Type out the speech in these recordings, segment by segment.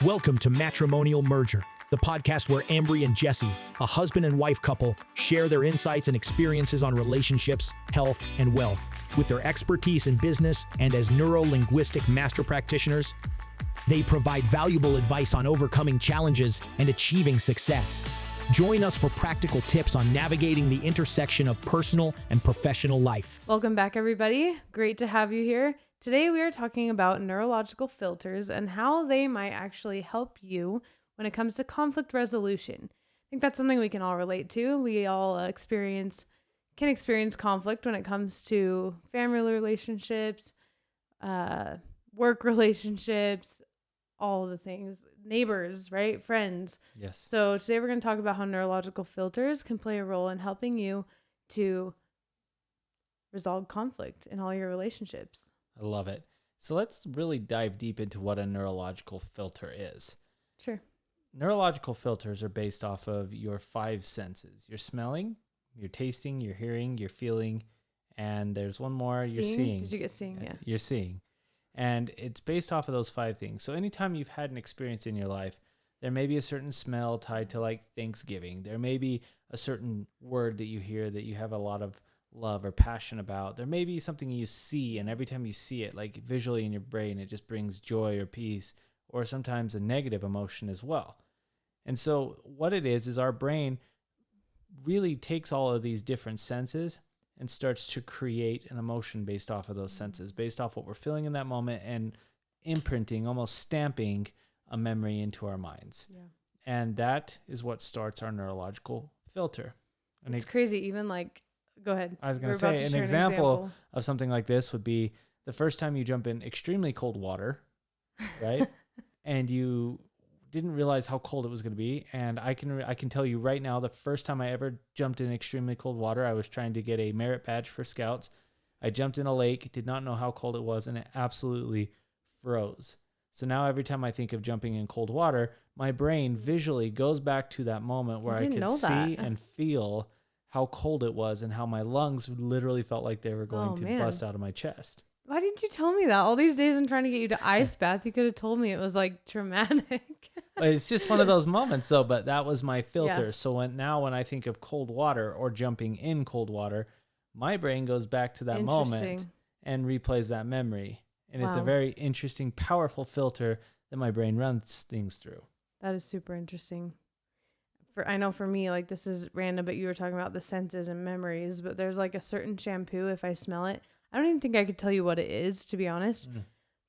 Welcome to Matrimonial Merger, the podcast where Ambry and Jesse, a husband and wife couple, share their insights and experiences on relationships, health, and wealth. With their expertise in business and as neuro-linguistic master practitioners, they provide valuable advice on overcoming challenges and achieving success. Join us for practical tips on navigating the intersection of personal and professional life. Welcome back, everybody. Great to have you here. Today we are talking about neurological filters and how they might actually help you when it comes to conflict resolution. I think that's something we can all relate to. We all can experience conflict when it comes to family relationships, work relationships, all the things, neighbors, right? Friends. Yes. So today we're going to talk about how neurological filters can play a role in helping you to resolve conflict in all your relationships. I love it. So let's really dive deep into what a neurological filter is. Sure. Neurological filters are based off of your five senses. Your smelling, your tasting, your hearing, your feeling, and there's one more, you're seeing. Did you get seeing? Yeah. You're seeing. And it's based off of those five things. So anytime you've had an experience in your life, there may be a certain smell tied to like Thanksgiving. There may be a certain word that you hear that you have a lot of love or passion about. There may be something you see, and every time you see it, like visually in your brain, it just brings joy or peace, or sometimes a negative emotion as well. And so what it is our brain really takes all of these different senses and starts to create an emotion based off of those senses, based off what we're feeling in that moment, and imprinting, almost stamping a memory into our minds. Yeah. And that is what starts our neurological filter. And It's crazy. Even like, go ahead. I was going to say an example of something like this would be the first time you jump in extremely cold water, right? And you didn't realize how cold it was going to be. And I can tell you right now, the first time I ever jumped in extremely cold water, I was trying to get a merit badge for scouts. I jumped in a lake, did not know how cold it was, and it absolutely froze. So now every time I think of jumping in cold water, my brain visually goes back to that moment where I could see and feel how cold it was and how my lungs literally felt like they were going to bust out of my chest. Why didn't you tell me that? All these days I'm trying to get you to ice bath. You could have told me. It was like traumatic. It's just one of those moments though, but that was my filter. Yeah. So when I think of cold water or jumping in cold water, my brain goes back to that moment and replays that memory. And It's a very interesting, powerful filter that my brain runs things through. That is super interesting. I know for me, like this is random, but you were talking about the senses and memories, but there's like a certain shampoo, if I smell it, I don't even think I could tell you what it is, to be honest.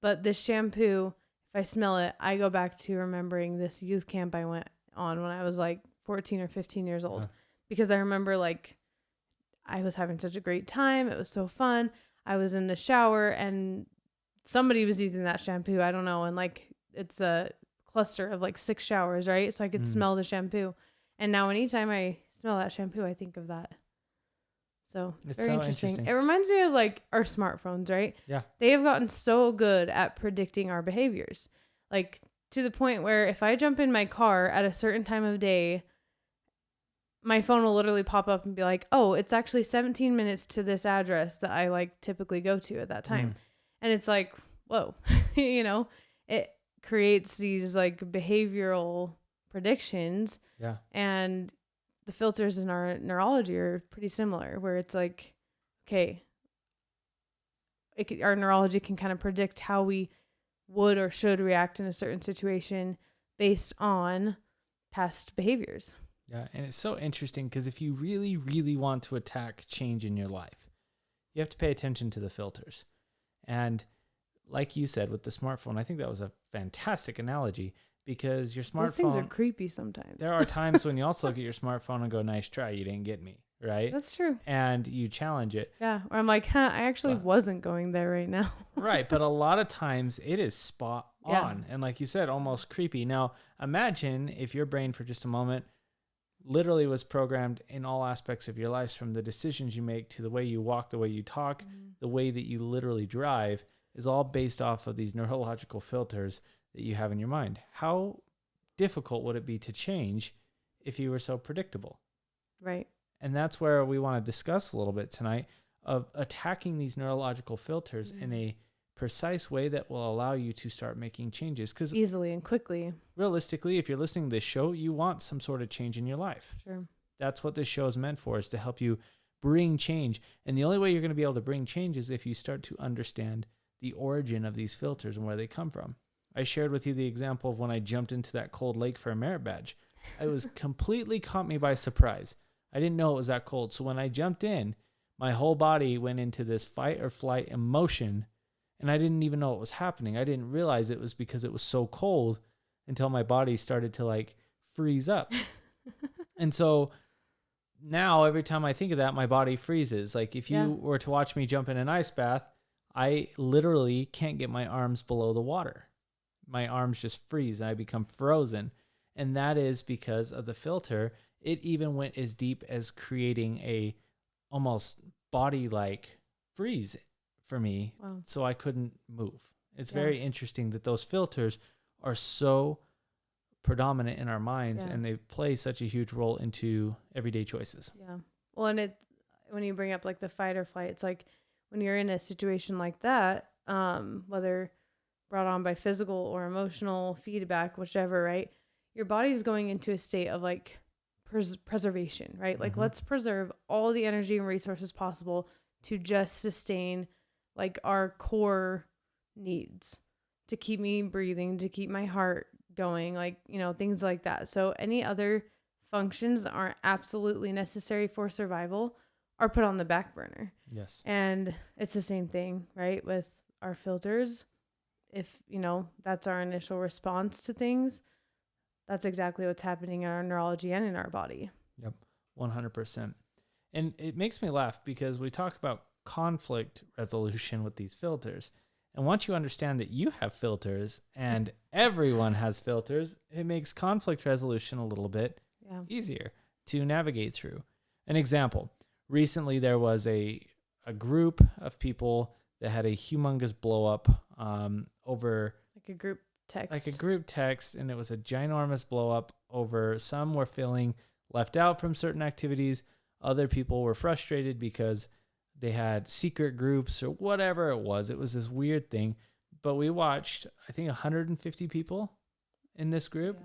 But this shampoo, if I smell it, I go back to remembering this youth camp I went on when I was like 14 or 15 years old. Because I remember like I was having such a great time. It was so fun. I was in the shower and somebody was using that shampoo. I don't know. And like it's a cluster of like 6 showers, right? So I could smell the shampoo. And now anytime I smell that shampoo, I think of that. So it's very interesting. It reminds me of like our smartphones, right? Yeah. They have gotten so good at predicting our behaviors. Like to the point where if I jump in my car at a certain time of day, my phone will literally pop up and be like, oh, it's actually 17 minutes to this address that I like typically go to at that time. And it's like, whoa, it creates these like behavioral predictions. Yeah. And the filters in our neurology are pretty similar, where it's like, okay, our neurology can kind of predict how we would or should react in a certain situation based on past behaviors. Yeah. And it's so interesting because if you really, really want to attack change in your life, you have to pay attention to the filters. And like you said with the smartphone, I think that was a fantastic analogy. Because your smartphone... Those things are creepy sometimes. There are times when you also look at your smartphone and go, nice try, you didn't get me, right? That's true. And you challenge it. Yeah, or I'm like, I actually wasn't going there right now. Right, but a lot of times it is spot on. And like you said, almost creepy. Now, imagine if your brain for just a moment literally was programmed in all aspects of your life, from the decisions you make to the way you walk, the way you talk, the way that you literally drive, is all based off of these neurological filters that you have in your mind. How difficult would it be to change if you were so predictable? Right. And that's where we want to discuss a little bit tonight of attacking these neurological filters in a precise way that will allow you to start making changes. Because easily and quickly. realistically, if you're listening to this show, you want some sort of change in your life. Sure. That's what this show is meant for, is to help you bring change. And the only way you're going to be able to bring change is if you start to understand the origin of these filters and where they come from. I shared with you the example of when I jumped into that cold lake for a merit badge. It was completely caught me by surprise. I didn't know it was that cold. So when I jumped in, my whole body went into this fight or flight emotion, and I didn't even know what was happening. I didn't realize it was because it was so cold until my body started to like freeze up. And so now every time I think of that, my body freezes. Like if you were to watch me jump in an ice bath, I literally can't get my arms below the water. My arms just freeze and I become frozen. And that is because of the filter. It even went as deep as creating a almost body-like freeze for me. Wow. So I couldn't move. It's very interesting that those filters are so predominant in our minds and they play such a huge role into everyday choices. Yeah. Well, and when you bring up like the fight or flight, it's like when you're in a situation like that, whether brought on by physical or emotional feedback, whichever, right? Your body's going into a state of like preservation, right? Like let's preserve all the energy and resources possible to just sustain like our core needs, to keep me breathing, to keep my heart going, like, you know, things like that. So any other functions that aren't absolutely necessary for survival are put on the back burner. Yes. And it's the same thing, right? With our filters. If, you know, that's our initial response to things, that's exactly what's happening in our neurology and in our body. Yep. 100%. And it makes me laugh because we talk about conflict resolution with these filters. And once you understand that you have filters and everyone has filters, it makes conflict resolution a little bit easier to navigate through. An example, recently there was a group of people that had a humongous blow up over like a group text. And it was a ginormous blow up over some were feeling left out from certain activities. Other people were frustrated because they had secret groups or whatever it was. It was this weird thing. But we watched, I think, 150 people in this group.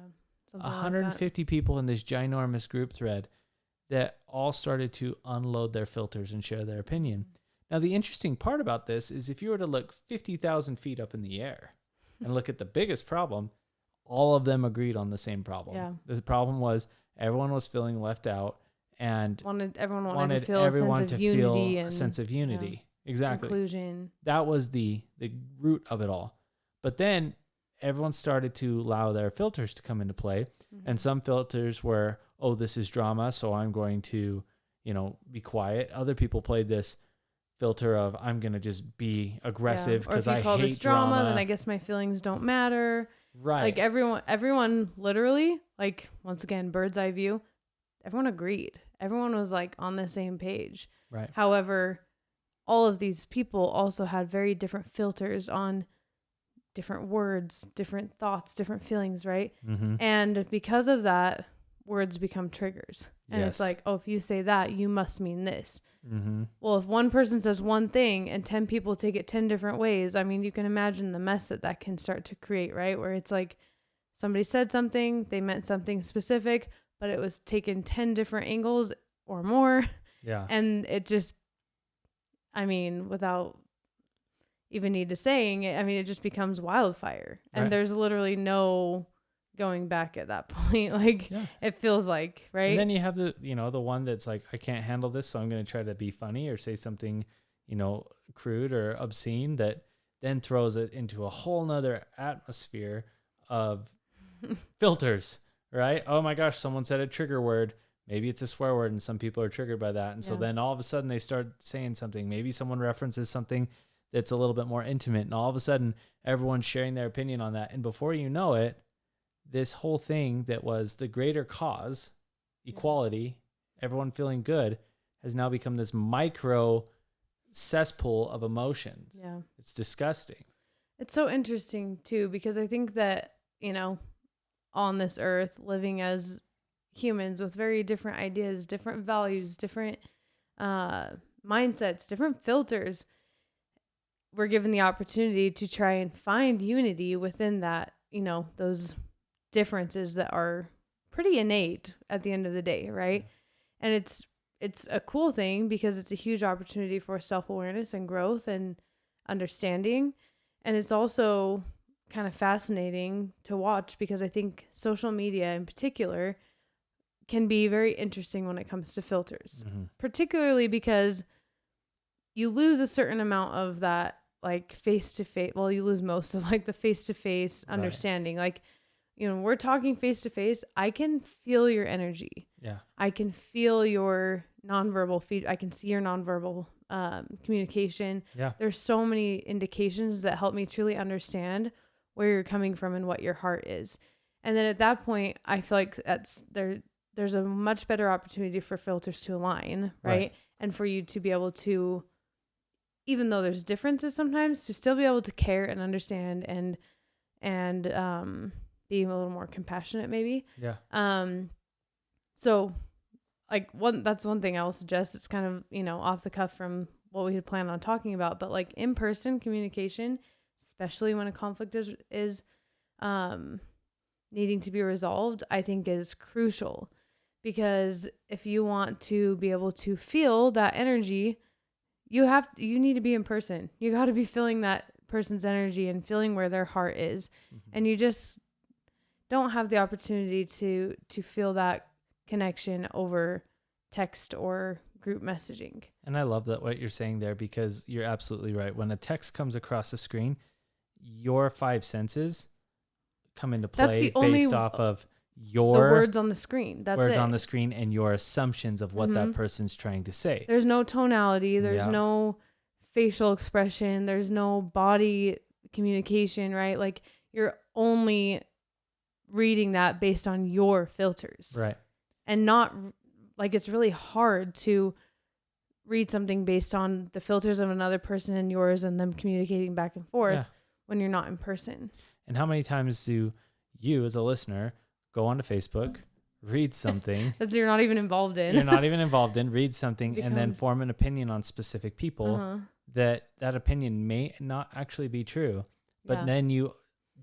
Yeah, 150 people in this ginormous group thread that all started to unload their filters and share their opinion. Now, the interesting part about this is if you were to look 50,000 feet up in the air and look at the biggest problem, all of them agreed on the same problem. Yeah. The problem was everyone was feeling left out and everyone wanted to feel a sense of unity and a sense of unity. Exactly. Inclusion. That was the root of it all. But then everyone started to allow their filters to come into play. Mm-hmm. And some filters were, oh, this is drama, so I'm going to, be quiet. Other people played this filter of I'm going to just be aggressive because I hate drama. Or if you call this drama, then I guess my feelings don't matter. Right. Like everyone literally, like once again, bird's eye view, everyone agreed. Everyone was like on the same page. Right. However, all of these people also had very different filters on different words, different thoughts, different feelings, right? Mm-hmm. And because of that, words become triggers. And it's like, oh, if you say that, you must mean this. Mm-hmm. Well, if one person says one thing and 10 people take it 10 different ways, I mean, you can imagine the mess that can start to create, right? Where it's like somebody said something, they meant something specific, but it was taken 10 different angles or more. Yeah. And it just, I mean, without even need to saying it, I mean, it just becomes wildfire. And there's literally no going back at that point. Like it feels like, right? And then you have the one that's like, I can't handle this, so I'm going to try to be funny or say something, crude or obscene, that then throws it into a whole nother atmosphere of filters, right? Oh my gosh, someone said a trigger word. Maybe it's a swear word and some people are triggered by that. And so then all of a sudden they start saying something. Maybe someone references something that's a little bit more intimate, and all of a sudden everyone's sharing their opinion on that. And before you know it, this whole thing that was the greater cause, equality, everyone feeling good, has now become this micro cesspool of emotions. Yeah. It's disgusting. It's so interesting too, because I think that, on this earth, living as humans with very different ideas, different values, different mindsets, different filters, we're given the opportunity to try and find unity within that, those differences that are pretty innate at the end of the day, right? And it's a cool thing because it's a huge opportunity for self-awareness and growth and understanding. And it's also kind of fascinating to watch because I think social media in particular can be very interesting when it comes to filters, particularly because you lose a certain amount of that like face-to-face. Well, you lose most of like the face-to-face understanding. Like, we're talking face-to-face. I can feel your energy. Yeah. I can feel your nonverbal feed. I can see your nonverbal communication. Yeah. There's so many indications that help me truly understand where you're coming from and what your heart is. And then at that point, I feel like there's a much better opportunity for filters to align, right? And for you to be able to, even though there's differences sometimes, to still be able to care and understand and be a little more compassionate maybe. Yeah. So like that's one thing I will suggest. It's kind of, off the cuff from what we had planned on talking about, but like in-person communication, especially when a conflict is needing to be resolved, I think is crucial, because if you want to be able to feel that energy, you need to be in person. You got to be feeling that person's energy and feeling where their heart is. And you just don't have the opportunity to feel that connection over text or group messaging. And I love that what you're saying there, because you're absolutely right. When a text comes across the screen, your five senses come into play based off of the words on the screen. That's words it. on the screen and your assumptions of what that person's trying to say. There's no tonality. There's no facial expression. There's no body communication, right? Like you're only reading that based on your filters. Right. And not like it's really hard to read something based on the filters of another person and yours and them communicating back and forth when you're not in person. And how many times do you as a listener go onto Facebook, read something that you're not even involved in, read something and then form an opinion on specific people that opinion may not actually be true, but then you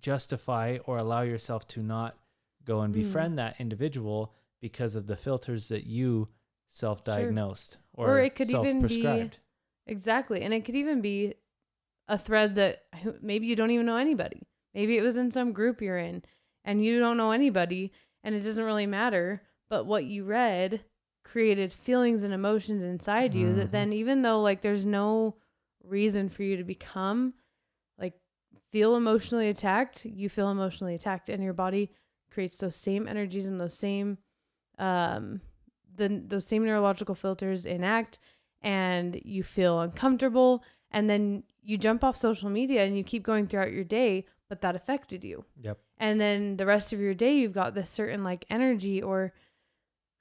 justify or allow yourself to not go and befriend that individual because of the filters that you self-diagnosed or it could self-prescribed. Even be, exactly. And it could even be a thread that maybe you don't even know anybody. Maybe it was in some group you're in and you don't know anybody and it doesn't really matter, but what you read created feelings and emotions inside you that then, even though like there's no reason for you to become like feel emotionally attacked, you feel emotionally attacked, and your body creates those same energies and those same those same neurological filters enact, and you feel uncomfortable, and then you jump off social media and you keep going throughout your day, but that affected you. Yep. And then the rest of your day, you've got this certain like energy or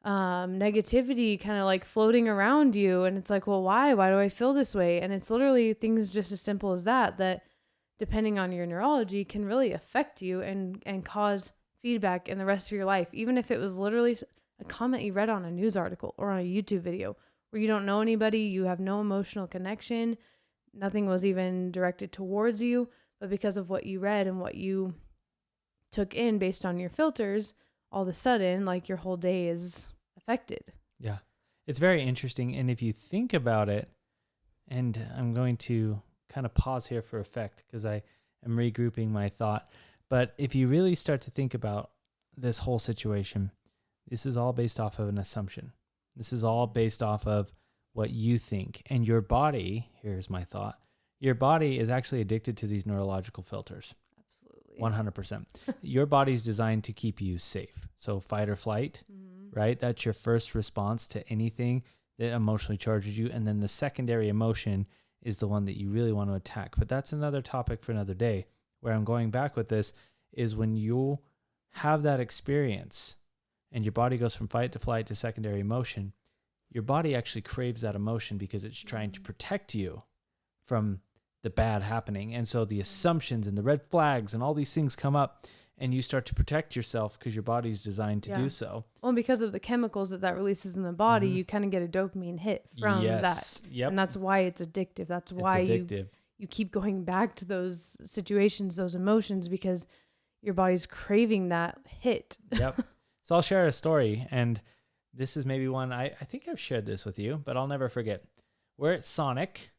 negativity kind of like floating around you. And it's like, well, why do I feel this way? And it's literally things just as simple as that depending on your neurology can really affect you and cause feedback in the rest of your life. Even if it was literally a comment you read on a news article or on a YouTube video where you don't know anybody, you have no emotional connection, nothing was even directed towards you, but because of what you read and what you took in based on your filters, all of a sudden, like your whole day is affected. Yeah. It's very interesting. And if you think about it, and I'm going to kind of pause here for effect because I am regrouping my thought. But if you really start to think about this whole situation, this is all based off of an assumption. This is all based off of what you think. And your body, here's my thought, your body is actually addicted to these neurological filters. Absolutely. 100%. Your body's designed to keep you safe. So fight or flight, right? That's your first response to anything that emotionally charges you. And then the secondary emotion is the one that you really want to attack. But that's another topic for another day. Where I'm going back with this is when you have that experience and your body goes from fight to flight to secondary emotion, your body actually craves that emotion because it's trying to protect you from the bad happening. And so the assumptions and the red flags and all these things come up and you start to protect yourself because your body's designed to do so. Well, because of the chemicals that releases in the body, you kind of get a dopamine hit from that. Yep. And that's why it's addictive. That's why you keep going back to those situations, those emotions, because your body's craving that hit. Yep. So I'll share a story, and this is maybe one I think I've shared this with you, but I'll never forget. We're at Sonic,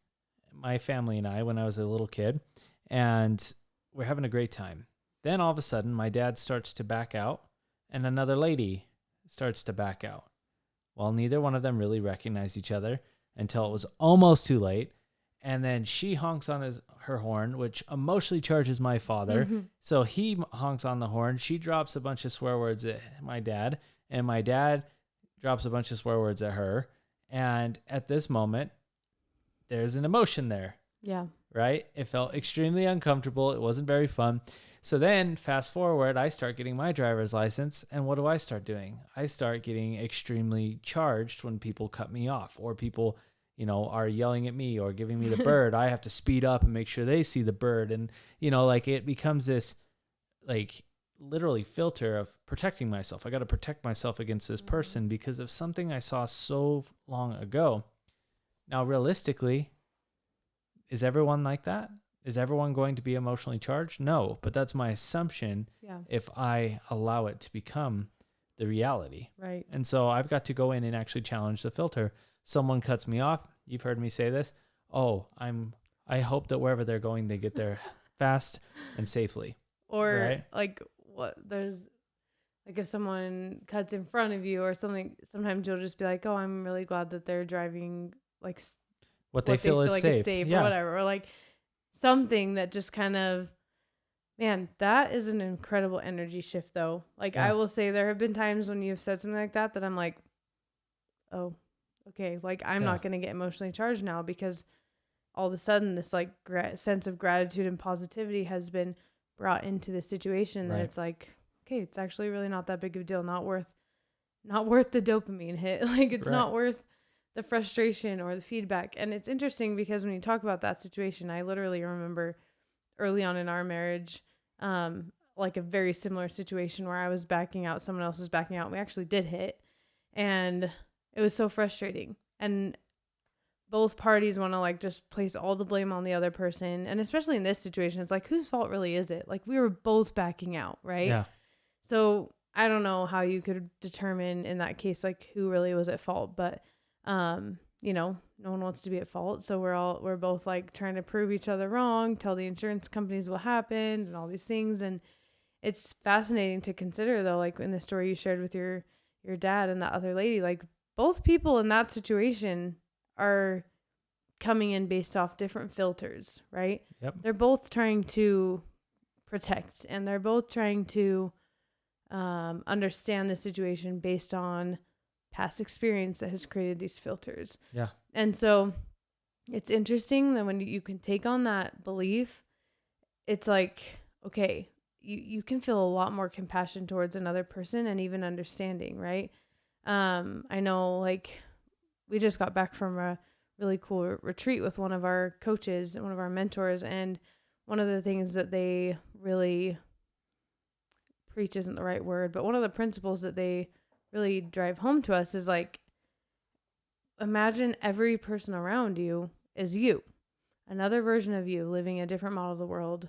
my family and I, when I was a little kid, and we're having a great time. Then all of a sudden, my dad starts to back out, and another lady starts to back out. Well, neither one of them really recognized each other until it was almost too late. And then she honks on her horn, which emotionally charges my father. Mm-hmm. So he honks on the horn. She drops a bunch of swear words at my dad, and my dad drops a bunch of swear words at her. And at this moment, there's an emotion there. Yeah. Right? It felt extremely uncomfortable. It wasn't very fun. So then fast forward, I start getting my driver's license. And what do I start doing? I start getting extremely charged when people cut me off, or people, are yelling at me or giving me the bird. I have to speed up and make sure they see the bird. And, it becomes this literally filter of protecting myself. I got to protect myself against this person because of something I saw so long ago. Now, realistically, is everyone like that? Is everyone going to be emotionally charged? No, but that's my assumption. Yeah. If I allow it to become the reality. Right. And so I've got to go in and actually challenge the filter. Someone cuts me off. You've heard me say this. I hope that wherever they're going, they get there fast and safely. Or right? There's if someone cuts in front of you or something, sometimes you'll just be like, oh, I'm really glad that they're driving what they feel is safe. Or whatever. Or something that just kind of, man, that is an incredible energy shift though. I will say there have been times when you've said something like that I'm like, oh, okay. I'm not going to get emotionally charged now because all of a sudden this sense of gratitude and positivity has been brought into the situation that it's okay, it's actually really not that big of a deal. Not worth the dopamine hit. It's not worth the frustration or the feedback. And it's interesting because when you talk about that situation, I literally remember early on in our marriage, a very similar situation where I was backing out, someone else was backing out, and we actually did hit. And it was so frustrating. And both parties want to just place all the blame on the other person. And especially in this situation, it's whose fault really is it? We were both backing out, right? Yeah. So I don't know how you could determine in that case, who really was at fault, but no one wants to be at fault. So we're both trying to prove each other wrong, tell the insurance companies what happened and all these things. And it's fascinating to consider though, in the story you shared with your dad and that other lady, both people in that situation are coming in based off different filters, right? Yep. They're both trying to protect and they're both trying to understand the situation based on past experience that has created these filters. Yeah. And so it's interesting that when you can take on that belief, it's okay, you can feel a lot more compassion towards another person and even understanding, right? I know we just got back from a really cool retreat with one of our coaches and one of our mentors. And one of the things that they really preach isn't the right word, but one of the principles that they really drive home to us is imagine every person around you is you, another version of you living a different model of the world,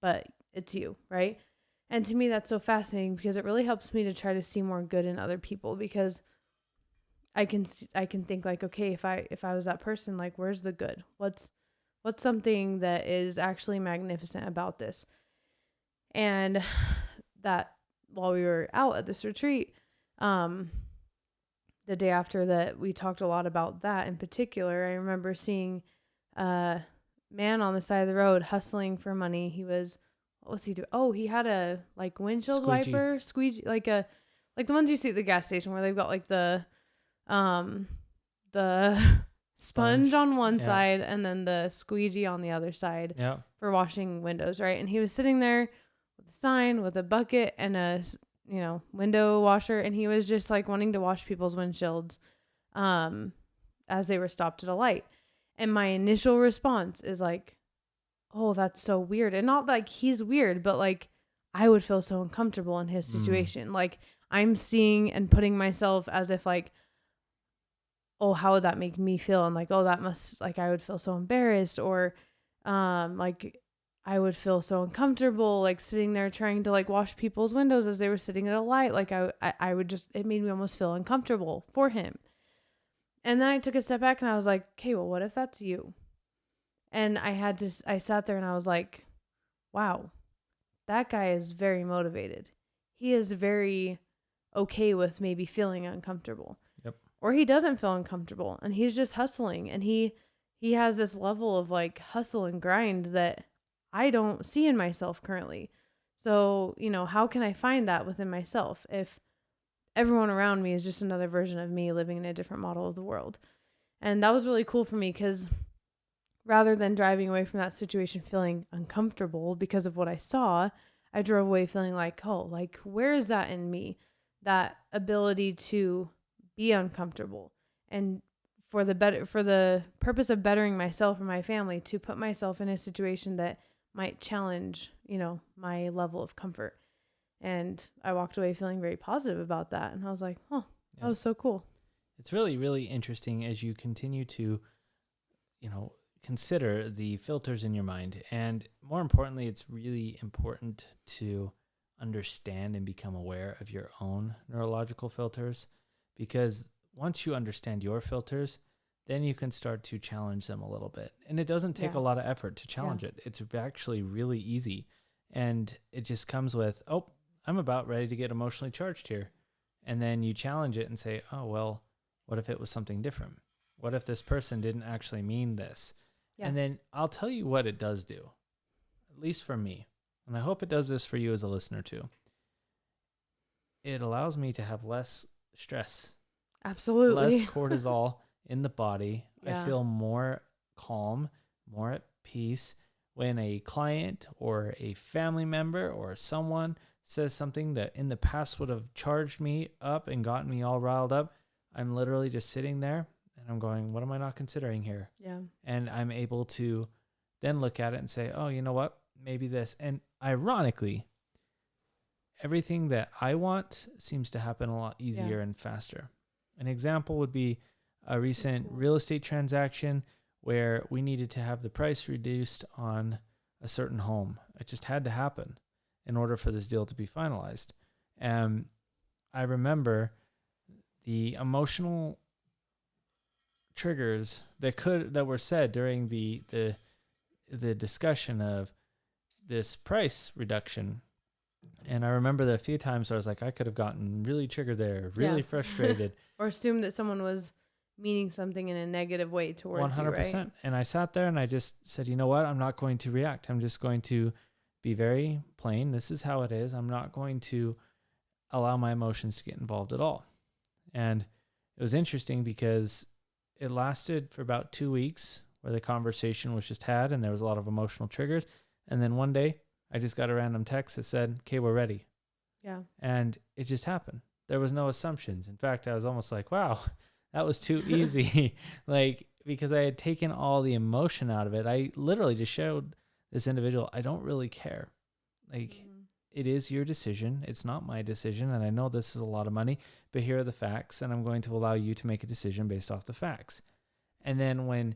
but it's you, right? And to me, that's so fascinating because it really helps me to try to see more good in other people, because I can think okay, if I was that person, where's the good? What's something that is actually magnificent about this? And that while we were out at this retreat, the day after that, we talked a lot about that in particular. I remember seeing a man on the side of the road hustling for money. What was he doing? Oh, he had a windshield wiper squeegee, the ones you see at the gas station where they've got the sponge on one side and then the squeegee on the other side for washing windows, right? And he was sitting there with a sign, with a bucket and a window washer, and he was just wanting to wash people's windshields as they were stopped at a light. And my initial response is oh, that's so weird. And not he's weird, but I would feel so uncomfortable in his situation. I'm seeing and putting myself as if oh, how would that make me feel? And oh, that must I would feel so embarrassed, or Like I would feel so uncomfortable, like sitting there trying to like wash people's windows as they were sitting at a light. Like I would just, it made me almost feel uncomfortable for him. And then I took a step back and I was like, okay, well, what if that's you? And I sat there and I was like, wow, that guy is very motivated. He is very okay with maybe feeling uncomfortable. Yep. Or he doesn't feel uncomfortable and he's just hustling, and he has this level of like hustle and grind that I don't see in myself currently. So, how can I find that within myself if everyone around me is just another version of me living in a different model of the world? And that was really cool for me, because rather than driving away from that situation feeling uncomfortable because of what I saw, I drove away feeling like, oh, like, where is that in me? That ability to be uncomfortable, and for the purpose of bettering myself and my family, to put myself in a situation that might challenge, my level of comfort. And I walked away feeling very positive about that. And I was like, oh, that was so cool. It's really, really interesting as you continue to, consider the filters in your mind. And more importantly, it's really important to understand and become aware of your own neurological filters, because once you understand your filters, then you can start to challenge them a little bit. And it doesn't take a lot of effort to challenge it. It's actually really easy. And it just comes with, oh, I'm about ready to get emotionally charged here. And then you challenge it and say, oh, well, what if it was something different? What if this person didn't actually mean this? Yeah. And then I'll tell you what it does do, at least for me. And I hope it does this for you as a listener too. It allows me to have less stress. Absolutely. Less cortisol in the body. Yeah. I feel more calm, more at peace. When a client or a family member or someone says something that in the past would have charged me up and gotten me all riled up, I'm literally just sitting there and I'm going, what am I not considering here? Yeah. And I'm able to then look at it and say, oh, you know what? Maybe this. And ironically, everything that I want seems to happen a lot easier and faster. An example would be a recent real estate transaction where we needed to have the price reduced on a certain home. It just had to happen in order for this deal to be finalized. I remember the emotional triggers that were said during the discussion of this price reduction. And I remember there a few times where I was like, I could have gotten really triggered there, really frustrated. Or assumed that someone was meaning something in a negative way towards 100%. You, right? And I sat there and I just said, you know what? I'm not going to react. I'm just going to be very plain. This is how it is. I'm not going to allow my emotions to get involved at all. And it was interesting because it lasted for about 2 weeks where the conversation was just had and there was a lot of emotional triggers. And then one day I just got a random text that said, okay, we're ready. Yeah. And it just happened. There was no assumptions. In fact, I was almost like, wow, that was too easy. Because I had taken all the emotion out of it. I literally just showed this individual, I don't really care. It is your decision. It's not my decision. And I know this is a lot of money, but here are the facts. And I'm going to allow you to make a decision based off the facts. And then when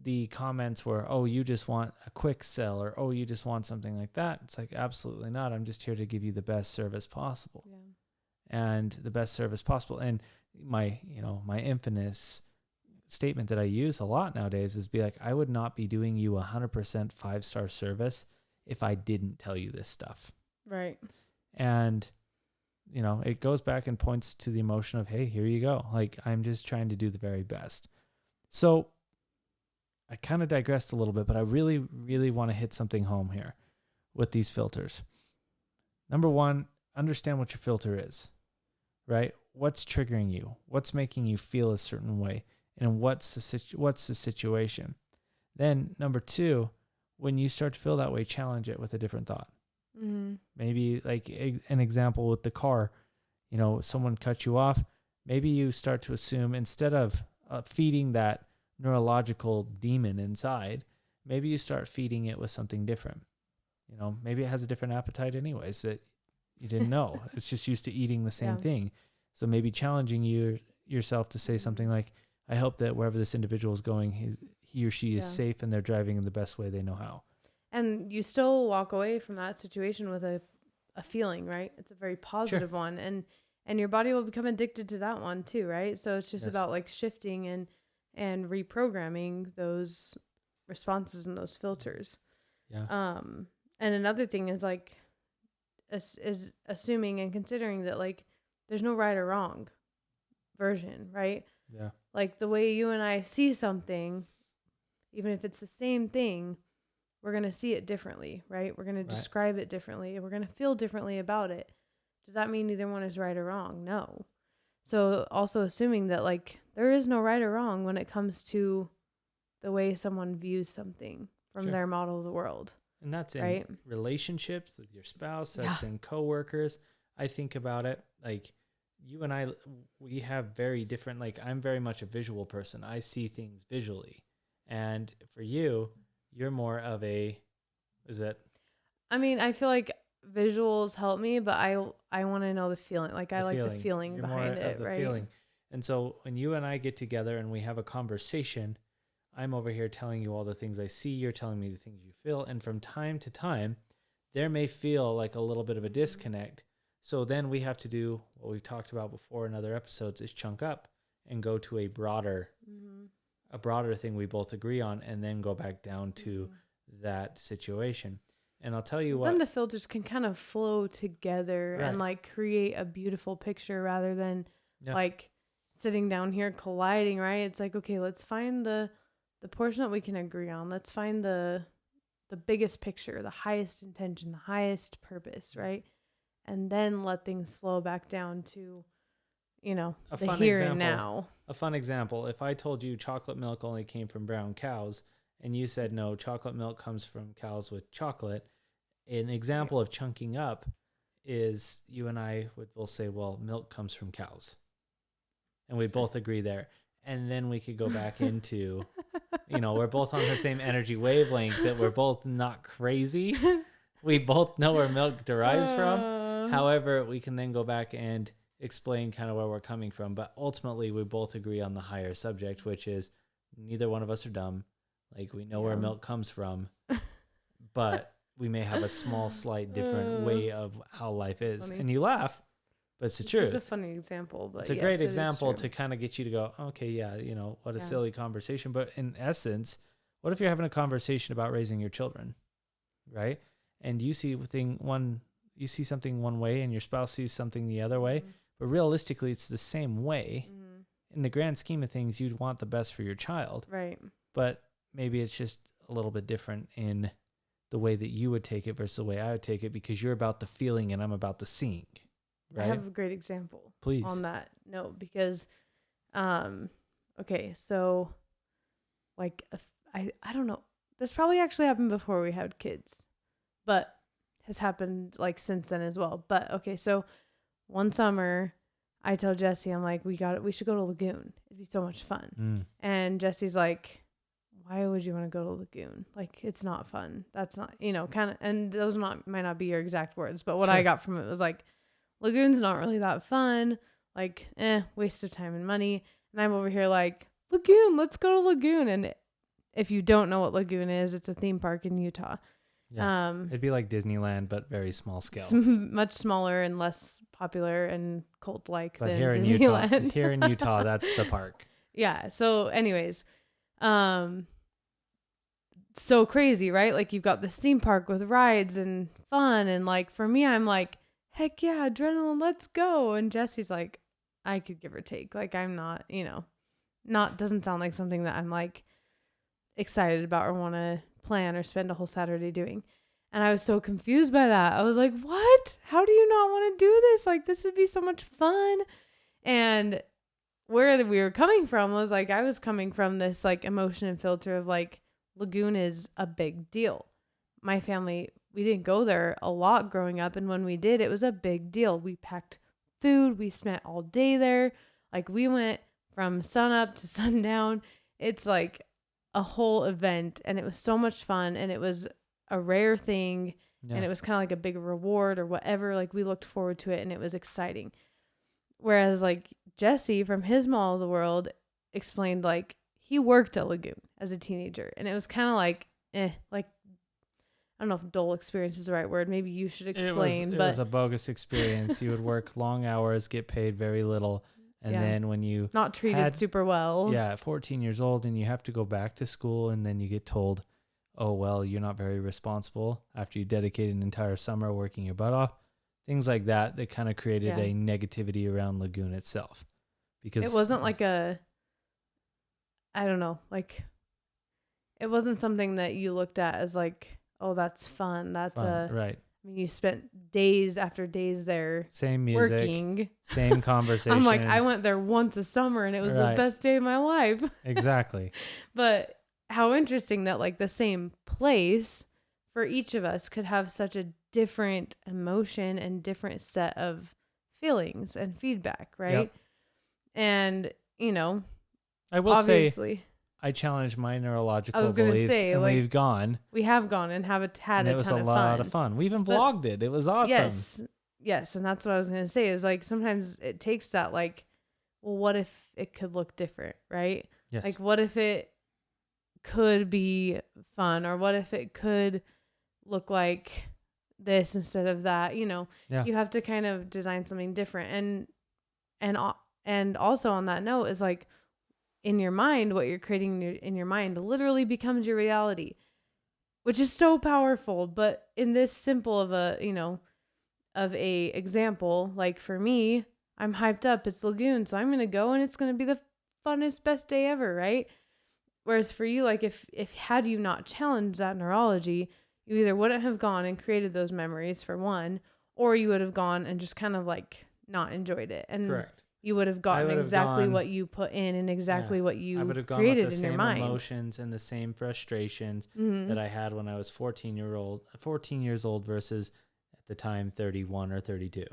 the comments were, oh, you just want a quick sell, or, oh, you just want something like that. It's like, absolutely not. I'm just here to give you the best service possible. Yeah. And the best service possible. And my infamous statement that I use a lot nowadays is be like, I would not be doing you 100% 5-star service if I didn't tell you this stuff. Right. And, it goes back and points to the emotion of, hey, here you go. I'm just trying to do the very best. So I kind of digressed a little bit, but I really, really want to hit something home here with these filters. Number one, understand what your filter is, right? What's triggering you? What's making you feel a certain way? And what's the situation? Then number two, when you start to feel that way, challenge it with a different thought. Mm-hmm. Maybe like an example with the car, someone cut you off. Maybe you start to assume, instead of feeding that neurological demon inside, maybe you start feeding it with something different. Maybe it has a different appetite anyways that you didn't know. It's just used to eating the same thing. So maybe challenging yourself to say something like, I hope that wherever this individual is going, he or she is safe and they're driving in the best way they know how. And you still walk away from that situation with a feeling, right? It's a very positive one. And your body will become addicted to that one too, right? So it's just about like shifting and reprogramming those responses and those filters. Yeah. And another thing is like is assuming and considering that like there's no right or wrong version, right? Yeah. Like the way you and I see something, even if it's the same thing, we're going to see it differently, right? We're going to describe it differently. We're going to feel differently about it. Does that mean either one is right or wrong? No. So also assuming that like there is no right or wrong when it comes to the way someone views something from their model of the world. And that's in relationships with your spouse, that's in coworkers. I think about it like you and I, we have very different, like I'm very much a visual person. I see things visually. And for you, you're more of a, I mean, I feel like visuals help me, but I want to know the feeling. Like I like the feeling behind it, right? Feeling. And so when you and I get together and we have a conversation, I'm over here telling you all the things I see. You're telling me the things you feel. And from time to time, there may feel like a little bit of a disconnect. So then we have to do what we've talked about before in other episodes is chunk up and go to a broader thing we both agree on and then go back down to that situation. And I'll tell you what. Then the filters can kind of flow together and like create a beautiful picture rather than like sitting down here colliding, right? It's like, okay, let's find the portion that we can agree on. Let's find the biggest picture, the highest intention, the highest purpose, right? And then let things slow back down to, you know, the here and now. A fun example. If I told you chocolate milk only came from brown cows and you said, no, chocolate milk comes from cows with chocolate, an example of chunking up is you and I will say, well, milk comes from cows. And we both agree there. And then we could go back into, you know, we're both on the same energy wavelength that we're both not crazy. We both know where milk derives from. However, we can then go back and explain kind of where we're coming from. But ultimately, we both agree on the higher subject, which is neither one of us are dumb. Like, we know where milk comes from, but we may have a small, slight different way of how life is. Funny. And you laugh, but it's the truth. It's a funny example. But it's a great example to kind of get you to go, okay, yeah, you know, what a silly conversation. But in essence, what if you're having a conversation about raising your children, right? And you see something one way and your spouse sees something the other way, but realistically it's the same way. In the grand scheme of things, you'd want the best for your child, right? But maybe it's just a little bit different in the way that you would take it versus the way I would take it, because you're about the feeling and I'm about the seeing, right? I have a great example please on that note, because okay, so like I don't know, this probably actually happened before we had kids, but has happened like since then as well. But okay, so one summer I tell Jesse, I'm like, we should go to Lagoon. It'd be so much fun. And Jesse's like, why would you want to go to Lagoon? Like, it's not fun. That's not, you know, kind of, and those might not be your exact words, but what I got from it was like, Lagoon's not really that fun. Like, waste of time and money. And I'm over here like, Lagoon, let's go to Lagoon. And if you don't know what Lagoon is, it's a theme park in Utah. Yeah. It'd be like Disneyland, but very small scale. Much smaller and less popular and cult-like than here Disneyland. In here in Utah, that's the park. Yeah. So anyways, so crazy, right? Like, you've got this theme park with rides and fun. And like, for me, I'm like, heck yeah, adrenaline, let's go. And Jesse's like, I could give or take. Like, I'm not, you know, doesn't sound like something that I'm like excited about or want to plan or spend a whole Saturday doing. And I was so confused by that. I was like, what? How do you not want to do this? Like, this would be so much fun. And where we were coming from was like, I was coming from this like emotion and filter of like, Lagoon is a big deal. My family, we didn't go there a lot growing up. And when we did, it was a big deal. We packed food. We spent all day there. Like, we went from sun up to sundown. It's like a whole event, and it was so much fun, and it was a rare thing, and it was kind of like a big reward or whatever. Like, we looked forward to it, and it was exciting. Whereas like Jesse from his mall of the world explained, like, he worked at Lagoon as a teenager, and it was kind of like, like, I don't know if dull experience is the right word. Maybe you should explain. It but was a bogus experience. You would work long hours, get paid very little. And then when you not treated super well. Yeah, at 14 years old, and you have to go back to school, and then you get told, oh, well, you're not very responsible after you dedicated an entire summer working your butt off. Things like that kind of created a negativity around Lagoon itself. Because it wasn't like I don't know, like, it wasn't something that you looked at as like, oh, that's fun. That's right. I mean, you spent days after days there. Same music, working. Same conversations. I'm like, I went there once a summer and it was the best day of my life. Exactly. But how interesting that like the same place for each of us could have such a different emotion and different set of feelings and feedback, right? Yep. And, I will obviously, say I challenged my neurological I was gonna beliefs, say, and like, we have gone and had and a ton it was a lot of fun. We even vlogged it. It was awesome. Yes, and that's what I was gonna say is like sometimes it takes that like, well, what if it could look different, right? Yes. Like, what if it could be fun, or what if it could look like this instead of that? You have to kind of design something different, and also on that note is like, in your mind, what you're creating in your mind literally becomes your reality, which is so powerful. But in this simple of a example, like for me, I'm hyped up. It's Lagoon, so I'm going to go and it's going to be the funnest, best day ever, right? Whereas for you, like if had you not challenged that neurology, you either wouldn't have gone and created those memories for one, or you would have gone and just kind of like not enjoyed it. And correct. You would have gotten exactly what you put in and exactly what you created in your mind. I would have gone with the same emotions and the same frustrations that I had when I was 14 years old versus at the time 31 or 32.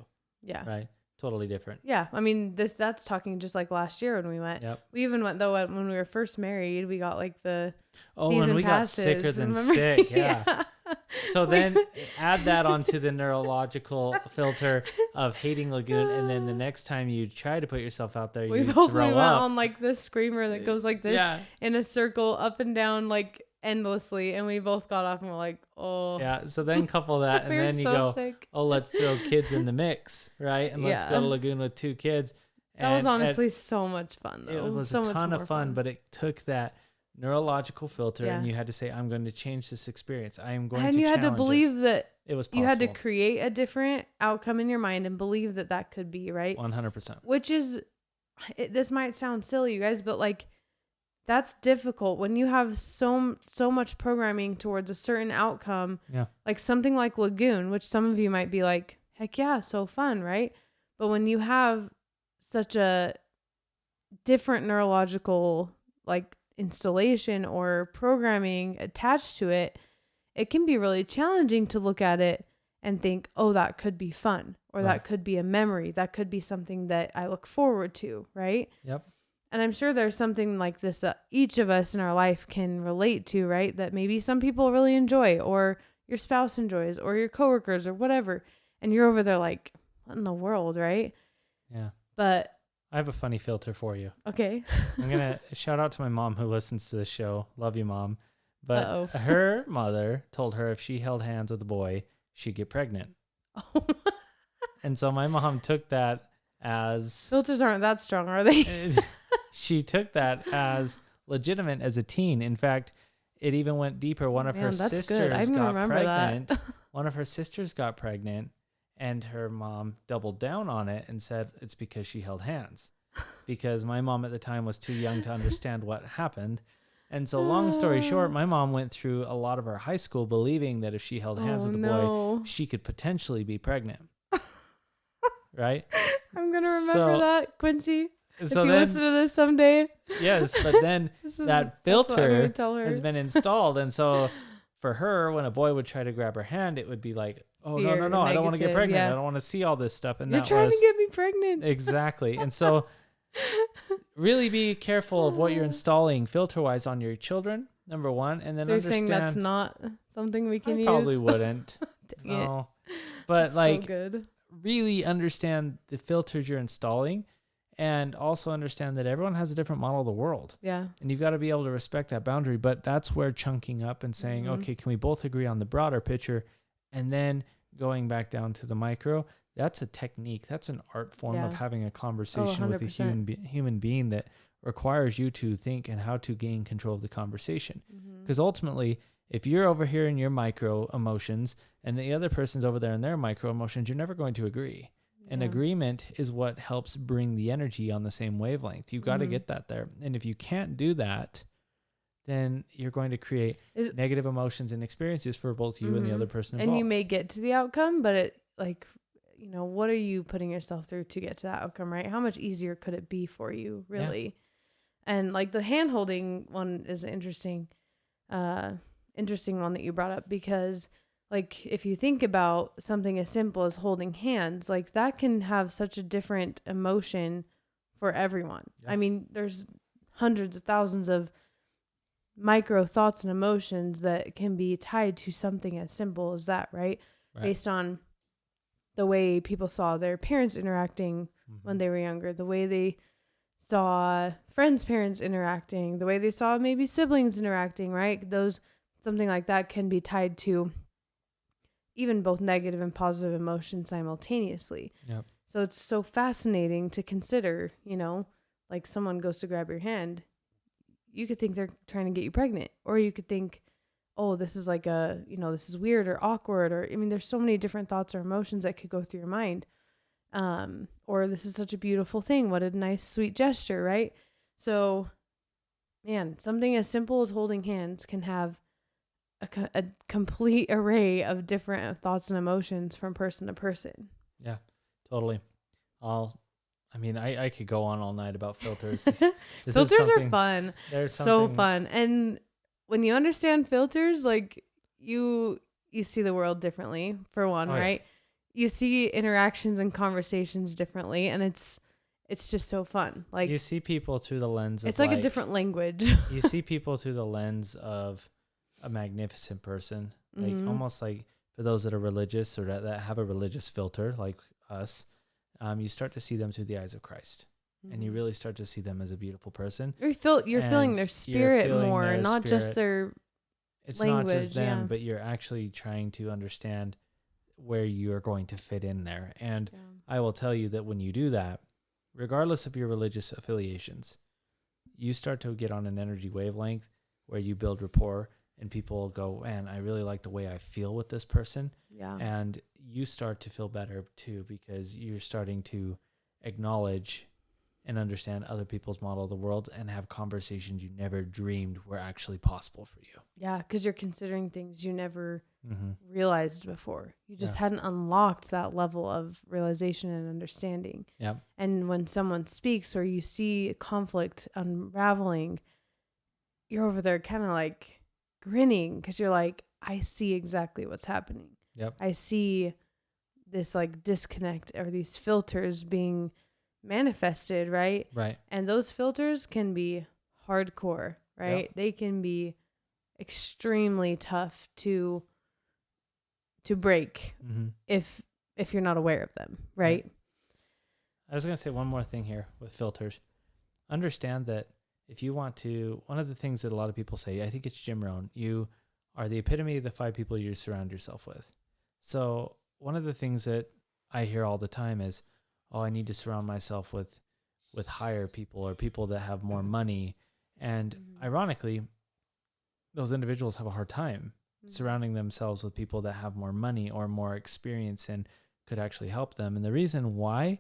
Yeah. Right? Totally different. Yeah. I mean, that's talking just like last year when we went. Yep. We even went, though, when we were first married, we got like the season and we passes, got sicker than sick. Yeah. So then add that onto the neurological filter of hating Lagoon, and then the next time you try to put yourself out there, you throw up. We went on like this screamer that goes like this in a circle up and down like endlessly, and we both got off and were like, oh. Yeah, so then couple that, and then you go, sick. Oh, let's throw kids in the mix, right? And let's go to Lagoon with 2 kids. That was honestly so much fun, though. It was a ton of fun, but it took that neurological filter, and you had to say, I'm going to change this experience. I am going to challenge it. And you had to believe that it was possible. You had to create a different outcome in your mind and believe that could be, right? 100%. Which is, this might sound silly, you guys, but like, that's difficult when you have so much programming towards a certain outcome. Yeah. Like something like Lagoon, which some of you might be like, heck yeah, so fun, right? But when you have such a different neurological like installation or programming attached to it, it can be really challenging to look at it and think, oh, that could be fun, or that could be a memory. That could be something that I look forward to, right? Yep. And I'm sure there's something like this that each of us in our life can relate to, right? That maybe some people really enjoy, or your spouse enjoys, or your coworkers, or whatever. And you're over there like, what in the world, right? Yeah. But I have a funny filter for you. Okay. I'm going to shout out to my mom who listens to the show. Love you, Mom. But her mother told her if she held hands with a boy, she'd get pregnant. Oh. And so my mom took that as... Filters aren't that strong, are they? She took that as legitimate as a teen. In fact, it even went deeper. One of her sisters got pregnant. One of her sisters got pregnant, and her mom doubled down on it and said it's because she held hands. Because my mom at the time was too young to understand what happened. And so long story short, my mom went through a lot of her high school believing that if she held hands with a boy, she could potentially be pregnant. Right? I'm going to remember that, Quincy. If you listen to this someday. Yes, but then that filter has been installed. And so for her, when a boy would try to grab her hand, it would be like, oh, no, negative, I don't want to get pregnant. Yeah. I don't want to see all this stuff. And you're trying to get me pregnant. Exactly. And so really be careful of what you're installing filter-wise on your children, number one. And then so understand. You're saying that's not something we can use? Probably wouldn't. No. But that's like, so good. Really understand the filters you're installing. And also understand that everyone has a different model of the world. Yeah. And you've got to be able to respect that boundary. But that's where chunking up and saying, okay, can we both agree on the broader picture? And then going back down to the micro, that's a technique. That's an art form of having a conversation with a human being that requires you to think and how to gain control of the conversation. Because ultimately, if you're over here in your micro emotions and the other person's over there in their micro emotions, you're never going to agree. And agreement is what helps bring the energy on the same wavelength. You've got to get that there. And if you can't do that, then you're going to create negative emotions and experiences for both you and the other person involved. And you may get to the outcome, but it, like, you know, what are you putting yourself through to get to that outcome, right? How much easier could it be for you, really? Yeah. And like the hand holding one is an interesting one that you brought up, because like if you think about something as simple as holding hands, like that can have such a different emotion for everyone. Yeah. I mean, there's hundreds of thousands of micro thoughts and emotions that can be tied to something as simple as that, right? Based on the way people saw their parents interacting when they were younger, the way they saw friends' parents interacting, the way they saw maybe siblings interacting, right? Something like that can be tied to even both negative and positive emotions simultaneously. Yep. So it's so fascinating to consider, you know, like someone goes to grab your hand, you could think they're trying to get you pregnant, or you could think, oh, this is like this is weird or awkward, or, I mean, there's so many different thoughts or emotions that could go through your mind. Or this is such a beautiful thing. What a nice, sweet gesture, right? So, man, something as simple as holding hands can have a complete array of different thoughts and emotions from person to person. Yeah, totally. I could go on all night about filters. Filters are fun. They're so fun. And when you understand filters, like you see the world differently, for one, right? You see interactions and conversations differently, and it's just so fun. Like you see people through the lens of, it's like a different language. You see people through the lens of a magnificent person, like almost like for those that are religious or that have a religious filter like us, you start to see them through the eyes of Christ, and you really start to see them as a beautiful person. You're feeling their spirit more, not just their it's language, not just them, but you're actually trying to understand where you're going to fit in there. And I will tell you that when you do that, regardless of your religious affiliations, you start to get on an energy wavelength where you build rapport, and people will go, man, I really like the way I feel with this person. Yeah. And you start to feel better too, because you're starting to acknowledge and understand other people's model of the world and have conversations you never dreamed were actually possible for you. Yeah, because you're considering things you never realized before. You just hadn't unlocked that level of realization and understanding. Yeah. And when someone speaks or you see conflict unraveling, you're over there kind of like grinning, because you're like, I see exactly what's happening. Yep. I see this like disconnect or these filters being manifested, right? Right. And those filters can be hardcore, right? Yep. They can be extremely tough to break if you're not aware of them, right? Yeah. I was going to say one more thing here with filters. Understand that if you want to, one of the things that a lot of people say, I think it's Jim Rohn, you are the epitome of the 5 people you surround yourself with. So one of the things that I hear all the time is, oh, I need to surround myself with higher people or people that have more money. And ironically, those individuals have a hard time surrounding themselves with people that have more money or more experience and could actually help them. And the reason why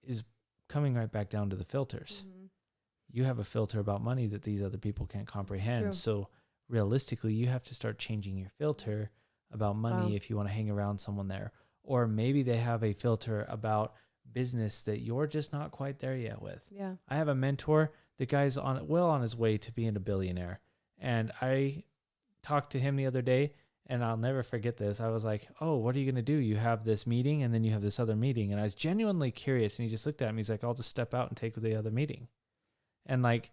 is coming right back down to the filters. You have a filter about money that these other people can't comprehend. True. So realistically, you have to start changing your filter about money if you want to hang around someone there. Or maybe they have a filter about business that you're just not quite there yet with. Yeah. I have a mentor. The guy's on his way to being a billionaire. And I talked to him the other day, and I'll never forget this. I was like, oh, what are you going to do? You have this meeting, and then you have this other meeting. And I was genuinely curious, and he just looked at me. He's like, I'll just step out and take the other meeting. And like,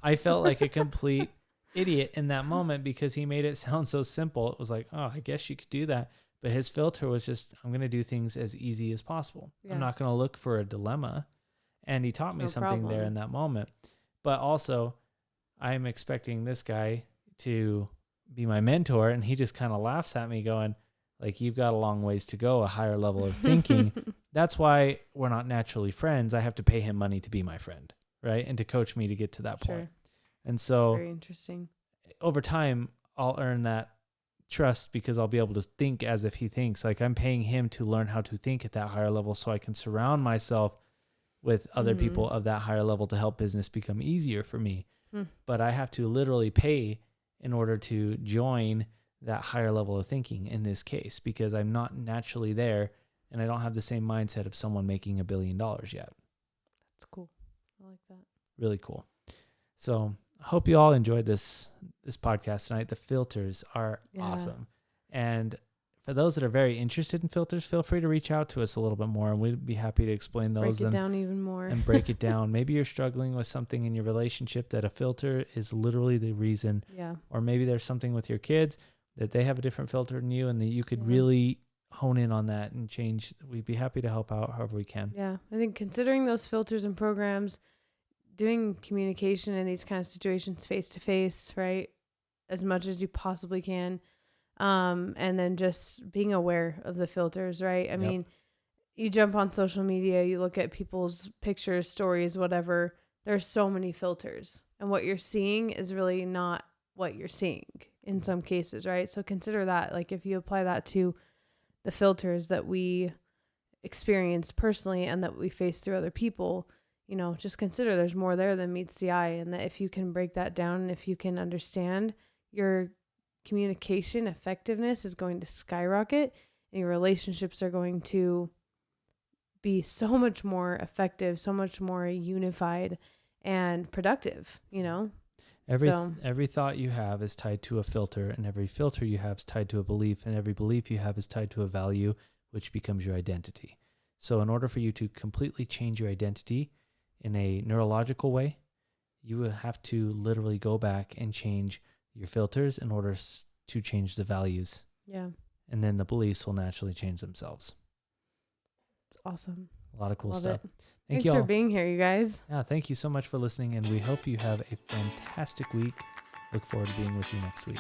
I felt like a complete idiot in that moment, because he made it sound so simple. It was like, oh, I guess you could do that. But his filter was just, I'm going to do things as easy as possible. Yeah. I'm not going to look for a dilemma. And he taught me No something there problem. in that moment. But also, I'm expecting this guy to be my mentor, and he just kind of laughs at me going, like, you've got a long ways to go, a higher level of thinking. That's why we're not naturally friends. I have to pay him money to be my friend, right? And to coach me to get to that point. And so Very interesting. over time, I'll earn that trust because I'll be able to think as if he thinks. Like, I'm paying him to learn how to think at that higher level so I can surround myself with other people of that higher level to help business become easier for me. But I have to literally pay in order to join that higher level of thinking in this case, because I'm not naturally there and I don't have the same mindset of someone making $1 billion yet. That's cool. I like that. Really cool. So I hope you all enjoyed this podcast tonight. The filters are awesome. And for those that are very interested in filters, feel free to reach out to us a little bit more, and we'd be happy to explain those. Break it down even more. And break it down. Maybe you're struggling with something in your relationship that a filter is literally the reason. Yeah. Or maybe there's something with your kids that they have a different filter than you, and that you could really hone in on that and change. We'd be happy to help out however we can. Yeah. I think considering those filters and programs, doing communication in these kind of situations face to face, right? As much as you possibly can. And then just being aware of the filters, right? I mean, you jump on social media, you look at people's pictures, stories, whatever. There's so many filters. And what you're seeing is really not what you're seeing in some cases, right? So consider that. Like, if you apply that to the filters that we experience personally and that we face through other people, you know, just consider there's more there than meets the eye. And that if you can break that down, and if you can understand, your communication effectiveness is going to skyrocket, and your relationships are going to be so much more effective, so much more unified and productive, you know? Every thought you have is tied to a filter, and every filter you have is tied to a belief, and every belief you have is tied to a value, which becomes your identity. So in order for you to completely change your identity in a neurological way, you will have to literally go back and change your filters in order to change the values. Yeah. And then the beliefs will naturally change themselves. It's awesome. A lot of cool Love stuff. it. Thank Thanks you all for being here, you guys. Yeah, thank you so much for listening, and we hope you have a fantastic week. Look forward to being with you next week.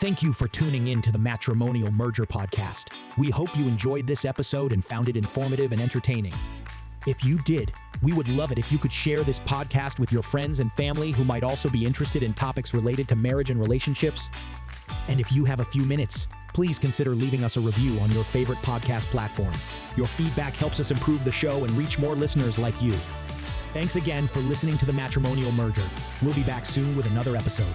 Thank you for tuning in to the Matrimonial Merger Podcast. We hope you enjoyed this episode and found it informative and entertaining. If you did, we would love it if you could share this podcast with your friends and family who might also be interested in topics related to marriage and relationships. And if you have a few minutes, please consider leaving us a review on your favorite podcast platform. Your feedback helps us improve the show and reach more listeners like you. Thanks again for listening to the Matrimonial Merger. We'll be back soon with another episode.